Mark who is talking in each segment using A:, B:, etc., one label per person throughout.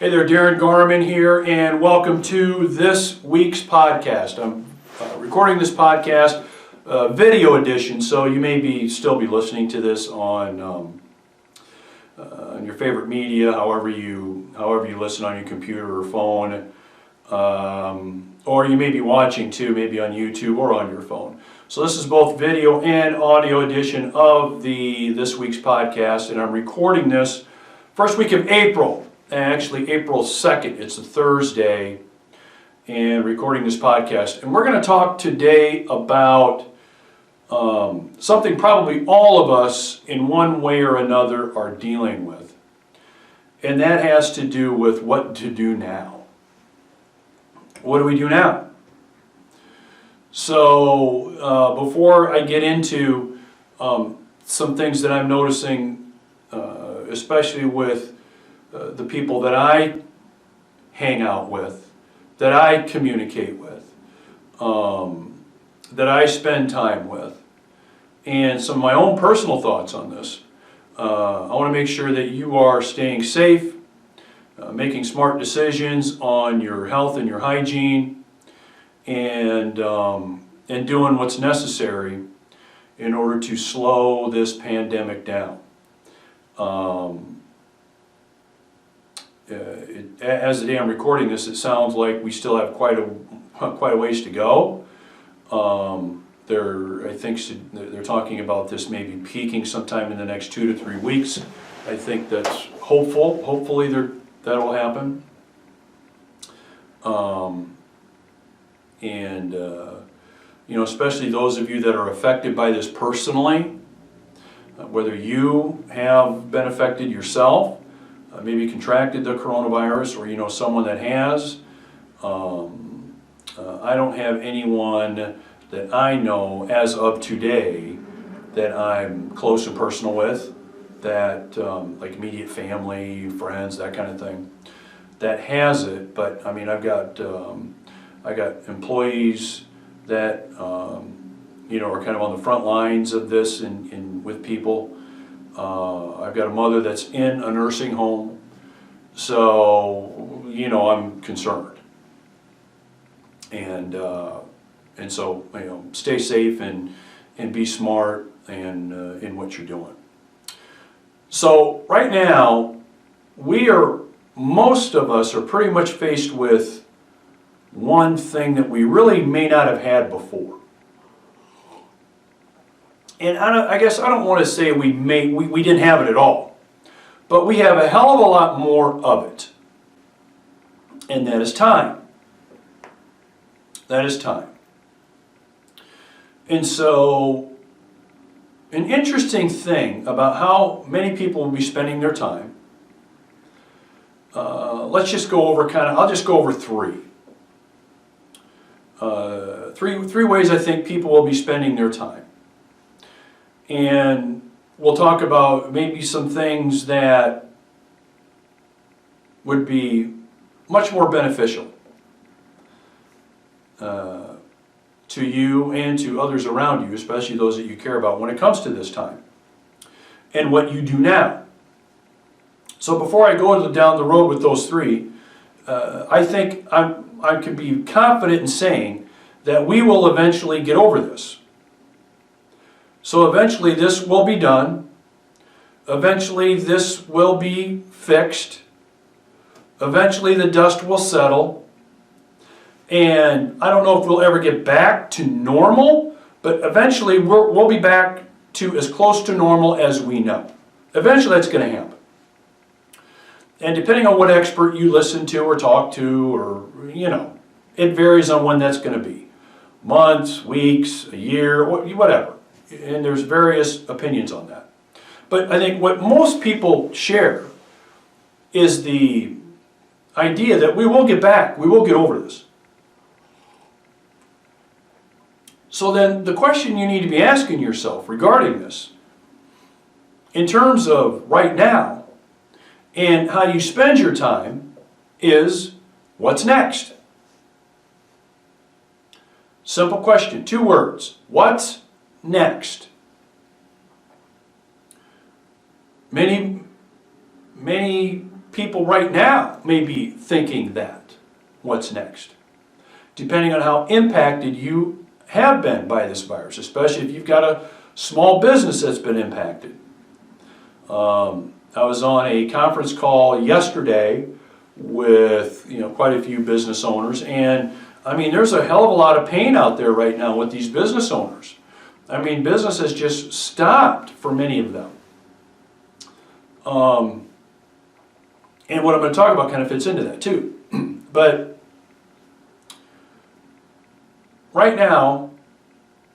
A: Hey there, Darren Garman here, and welcome to this week's podcast. I'm recording this podcast, video edition, so you may still be listening to this on your favorite media, however you listen on your computer or phone, or you may be watching too, maybe on YouTube or on your phone. So this is both video and audio edition of this week's podcast, and I'm recording this first week of April. Actually, April 2nd, it's a Thursday, and recording this podcast. And we're going to talk today about something probably all of us in one way or another are dealing with. And that has to do with what to do now. What do we do now? So before I get into some things that I'm noticing, especially with the people that I hang out with, that I communicate with, that I spend time with, and some of my own personal thoughts on this. I want to make sure that you are staying safe, making smart decisions on your health and your hygiene, and doing what's necessary in order to slow this pandemic down. As the day I'm recording this, it sounds like we still have quite a ways to go. I think they're talking about this maybe peaking sometime in the next 2 to 3 weeks. I think that's hopeful. Hopefully that'll happen. Especially those of you that are affected by this personally, whether you have been affected yourself, maybe contracted the coronavirus, or you know someone that has. I don't have anyone that I know as of today that I'm close and personal with, that like immediate family, friends, that kind of thing, that has it. But I mean, I got employees that are kind of on the front lines of this and with people. I've got a mother that's in a nursing home, so I'm concerned, and so stay safe and be smart in what you're doing. So right now, most of us are pretty much faced with one thing that we really may not have had before. And I guess I don't want to say we didn't have it at all, but we have a hell of a lot more of it, and that is time. That is time. And so, an interesting thing about how many people will be spending their time. Let's just go over I'll just go over three. Three ways I think people will be spending their time. And we'll talk about maybe some things that would be much more beneficial to you and to others around you, especially those that you care about when it comes to this time, and what you do now. So before I go down the road with those three, I think I can be confident in saying that we will eventually get over this. So eventually this will be done. Eventually this will be fixed. Eventually the dust will settle. And I don't know if we'll ever get back to normal, but eventually we'll be back to as close to normal as we know. Eventually that's going to happen. And depending on what expert you listen to or talk to, or it varies on when that's going to be. Months, weeks, a year, whatever. And there's various opinions on that. But I think what most people share is the idea that we will get back, we will get over this. So then the question you need to be asking yourself regarding this, in terms of right now, and how you spend your time, is what's next? Simple question, 2 words. What's next? Many people right now may be thinking that. What's next? Depending on how impacted you have been by this virus, especially if you've got a small business that's been impacted. I was on a conference call yesterday with quite a few business owners, and I mean there's a hell of a lot of pain out there right now with these business owners. I mean business has just stopped for many of them. And what I'm going to talk about kind of fits into that too. But right now,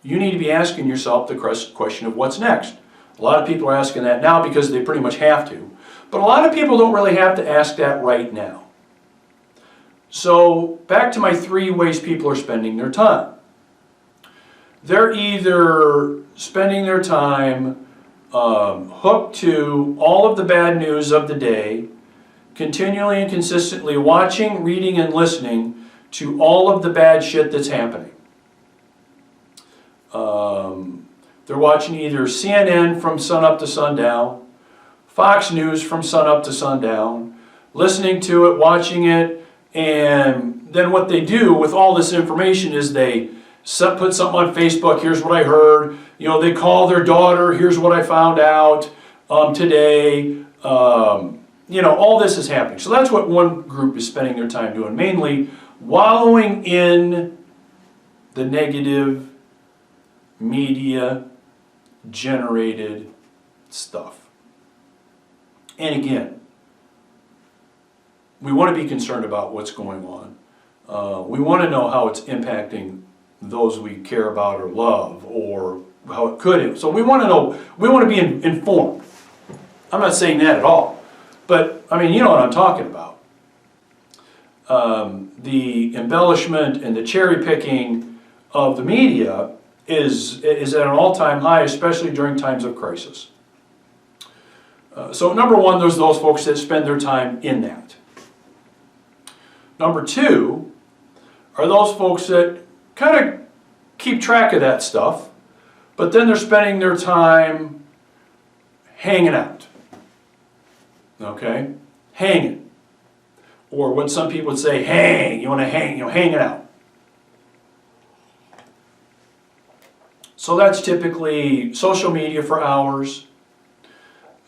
A: you need to be asking yourself the question of what's next. A lot of people are asking that now because they pretty much have to. But a lot of people don't really have to ask that right now. So back to my 3 ways people are spending their time. They're either spending their time hooked to all of the bad news of the day, continually and consistently watching, reading, and listening to all of the bad shit that's happening. They're watching either CNN from sunup to sundown, Fox News from sunup to sundown, listening to it, watching it, and then what they do with all this information is they put something on Facebook, here's what I heard, they call their daughter, here's what I found out today, all this is happening. So that's what one group is spending their time doing, mainly wallowing in the negative media generated stuff. And again, we want to be concerned about what's going on. We want to know how it's impacting those we care about or love, or how it could. So we want to know, we want to be informed. I'm not saying that at all, but I mean, you know what I'm talking about. The embellishment and the cherry picking of the media is at an all-time high, especially during times of crisis. So number one, there's those folks that spend their time in that. Number two are those folks that kind of keep track of that stuff, but then they're spending their time hanging out. Okay? Hanging. Or what some people would say, hang, you want to hang, hanging out. So that's typically social media for hours,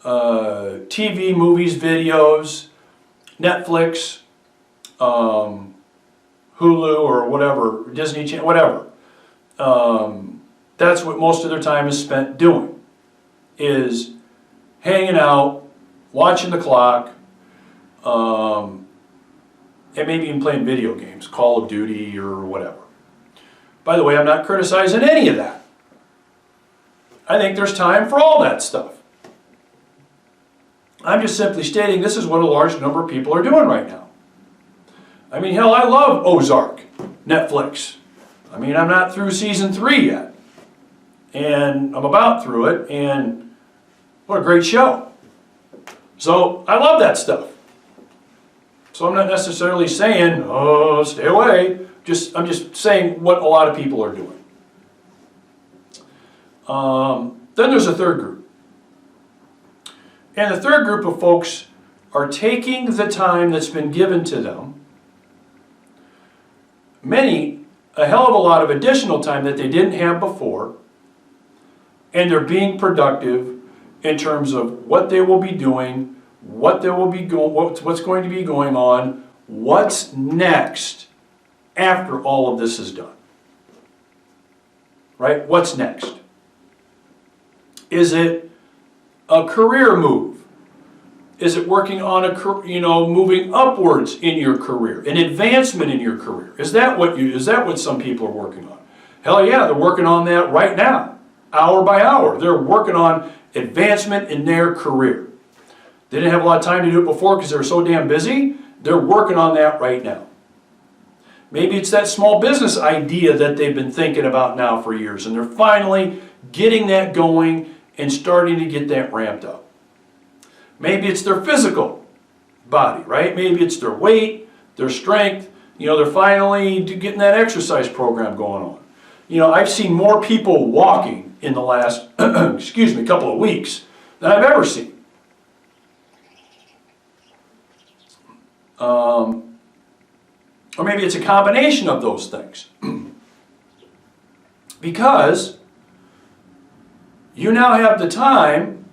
A: TV, movies, videos, Netflix, Hulu or whatever, Disney Channel, whatever. That's what most of their time is spent doing, is hanging out, watching the clock, and maybe even playing video games, Call of Duty or whatever. By the way, I'm not criticizing any of that. I think there's time for all that stuff. I'm just simply stating this is what a large number of people are doing right now. I mean, hell, I love Ozark, Netflix. I mean, I'm not through season 3 yet. And I'm about through it, and what a great show. So, I love that stuff. So I'm not necessarily saying, oh, stay away. I'm just saying what a lot of people are doing. Then there's a third group. And the third group of folks are taking the time that's been given to them, many, a hell of a lot of additional time that they didn't have before, and they're being productive in terms of what they will be doing, what they will be what's going to be going on, what's next after all of this is done. Right? What's next? Is it a career move? Is it working on moving upwards in your career, an advancement in your career? Is that what some people are working on? Hell yeah, they're working on that right now, hour by hour. They're working on advancement in their career. They didn't have a lot of time to do it before because they were so damn busy. They're working on that right now. Maybe it's that small business idea that they've been thinking about now for years, and they're finally getting that going and starting to get that ramped up. Maybe it's their physical body, right? Maybe it's their weight, their strength. They're finally getting that exercise program going on. I've seen more people walking in the last, couple of weeks than I've ever seen. Or maybe it's a combination of those things. Because you now have the time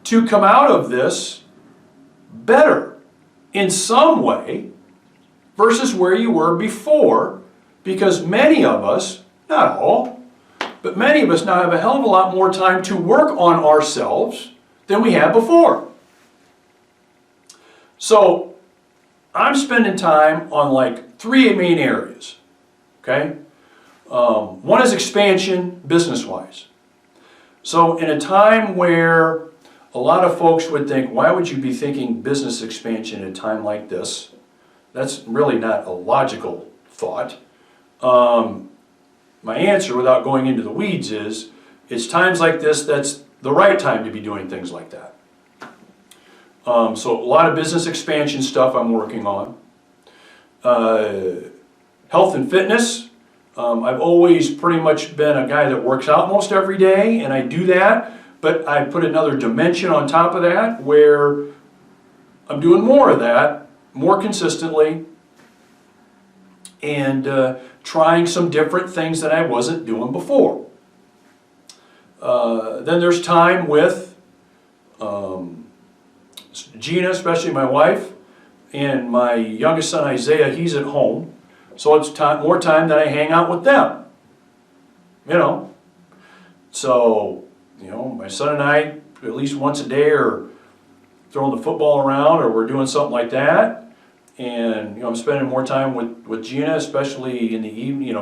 A: to come out of this better in some way versus where you were before, because many of us, not all, but many of us now have a hell of a lot more time to work on ourselves than we had before. So I'm spending time on like 3 main areas, okay? One is expansion business-wise. So in a time where a lot of folks would think, why would you be thinking business expansion at a time like this? That's really not a logical thought. My answer, without going into the weeds, is it's times like this that's the right time to be doing things like that. So a lot of business expansion stuff I'm working on. Health and fitness. I've always pretty much been a guy that works out most every day, and I do that. But I put another dimension on top of that where I'm doing more of that, more consistently, and trying some different things that I wasn't doing before. Then there's time with Gina, especially my wife, and my youngest son Isaiah. He's at home, so it's more time that I hang out with them. So my son and I, at least once a day, are throwing the football around, or we're doing something like that. And I'm spending more time with Gina, especially in the evening,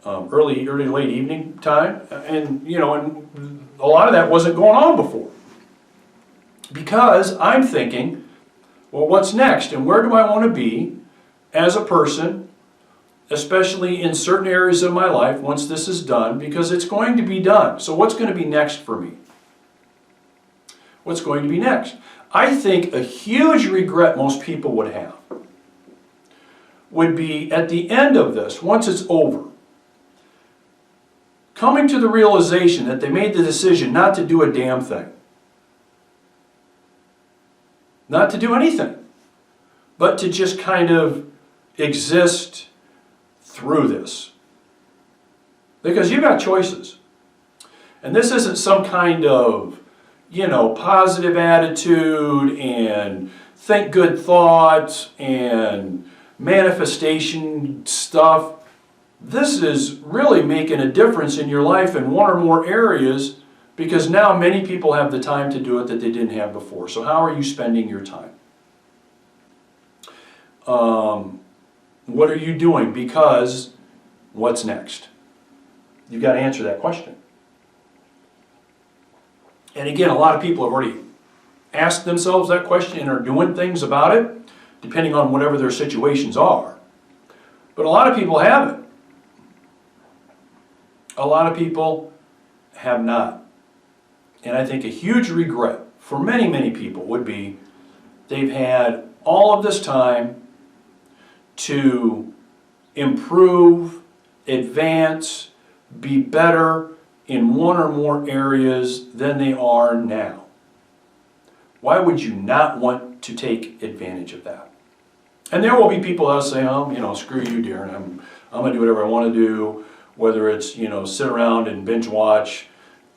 A: early late evening time. And and a lot of that wasn't going on before, because I'm thinking, well, what's next, and where do I want to be as a person, especially in certain areas of my life once this is done, because it's going to be done. So what's going to be next for me? What's going to be next? I think a huge regret most people would have would be at the end of this, once it's over, coming to the realization that they made the decision not to do a damn thing. Not to do anything, but to just kind of exist through this. Because you've got choices. And this isn't some kind of, positive attitude and think good thoughts and manifestation stuff. This is really making a difference in your life in one or more areas, because now many people have the time to do it that they didn't have before. So how are you spending your time? What are you doing? Because what's next? You've got to answer that question. And again, a lot of people have already asked themselves that question and are doing things about it, depending on whatever their situations are. But a lot of people haven't. A lot of people have not. And I think a huge regret for many, many people would be they've had all of this time to improve, advance, be better in one or more areas than they are now. Why would you not want to take advantage of that? And there will be people that'll say, screw you, Darren. I'm going to do whatever I want to do, whether it's, sit around and binge watch,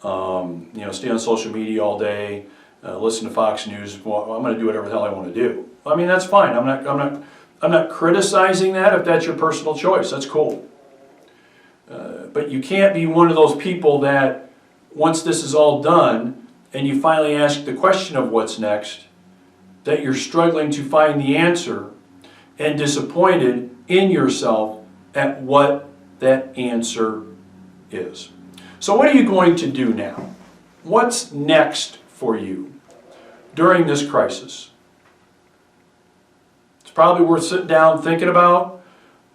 A: stay on social media all day, listen to Fox News. Well, I'm going to do whatever the hell I want to do. I mean, that's fine. I'm not criticizing that if that's your personal choice. That's cool. But you can't be one of those people that once this is all done and you finally ask the question of what's next, that you're struggling to find the answer and disappointed in yourself at what that answer is. So what are you going to do now? What's next for you during this crisis? It's probably worth sitting down thinking about,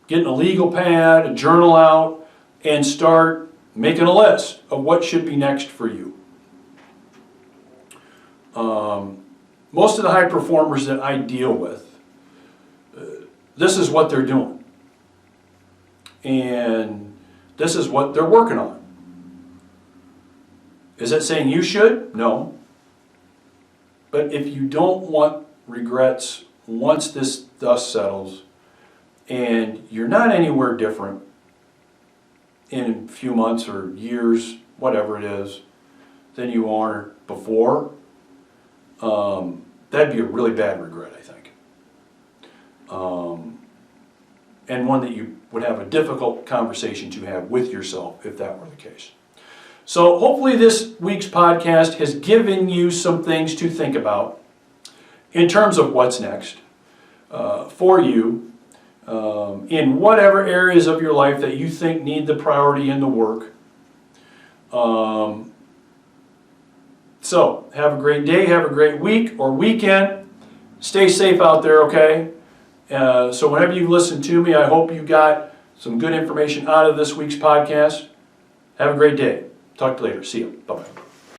A: getting a legal pad, a journal out, and start making a list of what should be next for you. Most of the high performers that I deal with, this is what they're doing. And this is what they're working on. Is that saying you should? No. But if you don't want regrets once this dust settles and you're not anywhere different in a few months or years, whatever it is, than you are before, that'd be a really bad regret, I think. And one that you would have a difficult conversation to have with yourself if that were the case. So hopefully this week's podcast has given you some things to think about in terms of what's next for you in whatever areas of your life that you think need the priority in the work. So have a great day, have a great week or weekend. Stay safe out there, okay? So whenever you listen to me, I hope you got some good information out of this week's podcast. Have a great day. Talk to you later. See you. Bye-bye.